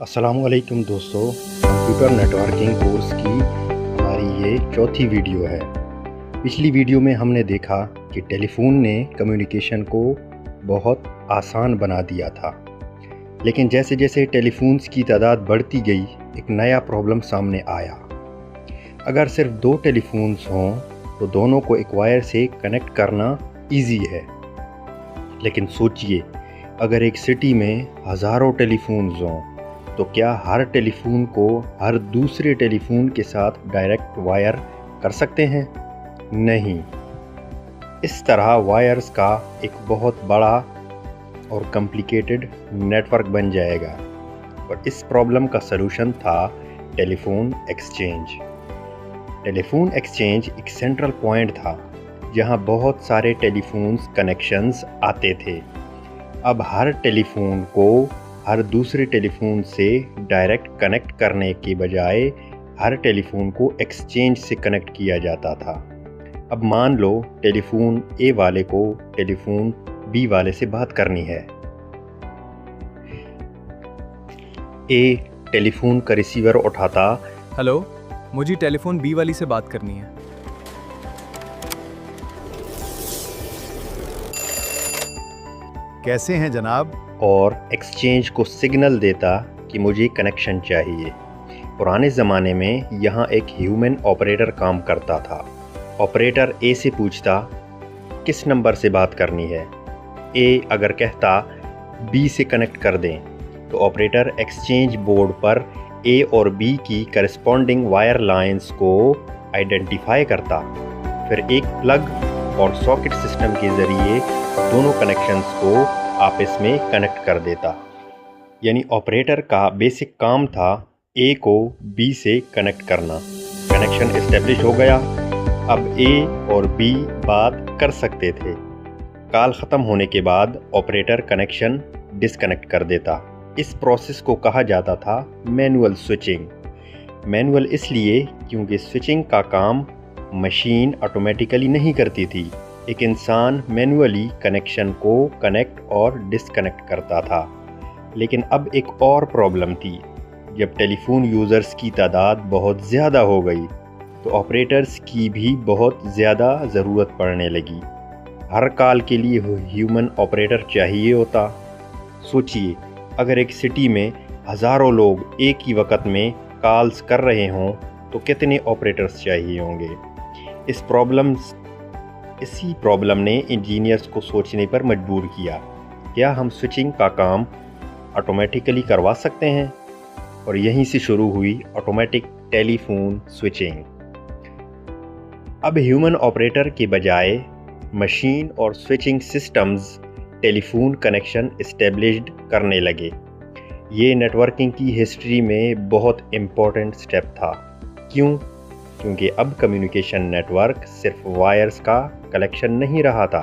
अस्सलामुअलैकुम दोस्तों, computer networking course की हमारी ये चौथी वीडियो है। पिछली वीडियो में हमने देखा कि टेलीफोन ने कम्युनिकेशन को बहुत आसान बना दिया था, लेकिन जैसे जैसे टेलीफोन्स की तादाद बढ़ती गई एक नया प्रॉब्लम सामने आया। अगर सिर्फ दो टेलीफोन्स हों तो दोनों को एक वायर से कनेक्ट करना ईजी है, लेकिन सोचिए अगर एक सिटी में हज़ारों टेलीफोन्स हों तो क्या हर टेलीफोन को हर दूसरे टेलीफोन के साथ डायरेक्ट वायर कर सकते हैं? नहीं। इस तरह वायर्स का एक बहुत बड़ा और कॉम्प्लिकेटेड नेटवर्क बन जाएगा, और इस प्रॉब्लम का सलूशन था टेलीफोन एक्सचेंज। टेलीफोन एक्सचेंज एक सेंट्रल पॉइंट था जहां बहुत सारे टेलीफोन्स कनेक्शंस आते थे। अब हर टेलीफोन को हर दूसरे टेलीफोन से डायरेक्ट कनेक्ट करने के बजाय हर टेलीफोन को एक्सचेंज से कनेक्ट किया जाता था। अब मान लो टेलीफोन ए वाले को टेलीफोन बी वाले से बात करनी है। ए टेलीफोन का रिसीवर उठाता, हेलो, मुझे टेलीफोन बी वाली से बात करनी है। कैसे हैं जनाब? और एक्सचेंज को सिग्नल देता कि मुझे कनेक्शन चाहिए। पुराने ज़माने में यहाँ एक ह्यूमन ऑपरेटर काम करता था। ऑपरेटर ए से पूछता किस नंबर से बात करनी है। ए अगर कहता बी से कनेक्ट कर दें तो ऑपरेटर एक्सचेंज बोर्ड पर ए और बी की करस्पॉन्डिंग वायर लाइंस को आइडेंटिफाई करता, फिर एक प्लग और सॉकेट सिस्टम के ज़रिए दोनों कनेक्शंस को आपस में कनेक्ट कर देता। यानी ऑपरेटर का बेसिक काम था ए को बी से कनेक्ट करना। कनेक्शन एस्टेब्लिश हो गया। अब ए और बी बात कर सकते थे। कॉल ख़त्म होने के बाद ऑपरेटर कनेक्शन डिसकनेक्ट कर देता। इस प्रोसेस को कहा जाता था मैनुअल स्विचिंग। मैनुअल इसलिए क्योंकि स्विचिंग का काम मशीन ऑटोमेटिकली नहीं करती थी। एक इंसान मैनुअली कनेक्शन को कनेक्ट और डिसकनेक्ट करता था। लेकिन अब एक और प्रॉब्लम थी। जब टेलीफोन यूज़र्स की तादाद बहुत ज़्यादा हो गई तो ऑपरेटर्स की भी बहुत ज़्यादा ज़रूरत पड़ने लगी। हर कॉल के लिए ह्यूमन ऑपरेटर चाहिए होता। सोचिए अगर एक सिटी में हज़ारों लोग एक ही वक्त में कॉल्स कर रहे हों तो कितने ऑपरेटर्स चाहिए होंगे। इसी प्रॉब्लम ने इंजीनियर्स को सोचने पर मजबूर किया, क्या हम स्विचिंग का काम ऑटोमेटिकली करवा सकते हैं? और यहीं से शुरू हुई ऑटोमेटिक टेलीफोन स्विचिंग। अब ह्यूमन ऑपरेटर के बजाय मशीन और switching systems telephone connection established करने लगे। ये नेटवर्किंग की हिस्ट्री में बहुत इम्पोर्टेंट स्टेप था। क्यों? क्योंकि अब कम्युनिकेशन नेटवर्क सिर्फ वायर्स का कलेक्शन नहीं रहा था।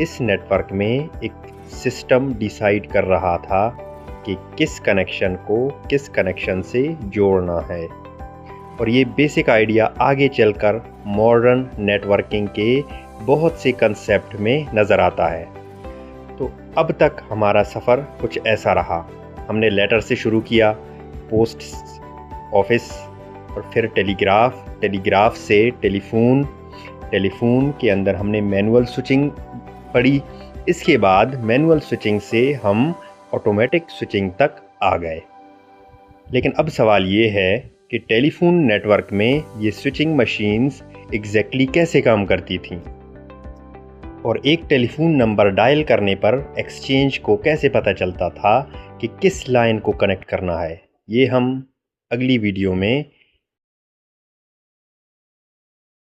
इस नेटवर्क में एक सिस्टम डिसाइड कर रहा था कि किस कनेक्शन को किस कनेक्शन से जोड़ना है। और ये बेसिक आइडिया आगे चलकर मॉडर्न नेटवर्किंग के बहुत से कंसेप्ट में नज़र आता है। तो अब तक हमारा सफ़र कुछ ऐसा रहा। हमने लेटर से शुरू किया, पोस्ट ऑफिस, और फिर टेलीग्राफ से टेलीफोन के अंदर हमने मैनुअल स्विचिंग पढ़ी। इसके बाद मैनुअल स्विचिंग से हम ऑटोमेटिक स्विचिंग तक आ गए। लेकिन अब सवाल ये है कि टेलीफोन नेटवर्क में ये स्विचिंग मशीन्स एग्जैक्टली कैसे काम करती थीं, और एक टेलीफोन नंबर डायल करने पर एक्सचेंज को कैसे पता चलता था कि किस लाइन को कनेक्ट करना है। ये हम अगली वीडियो में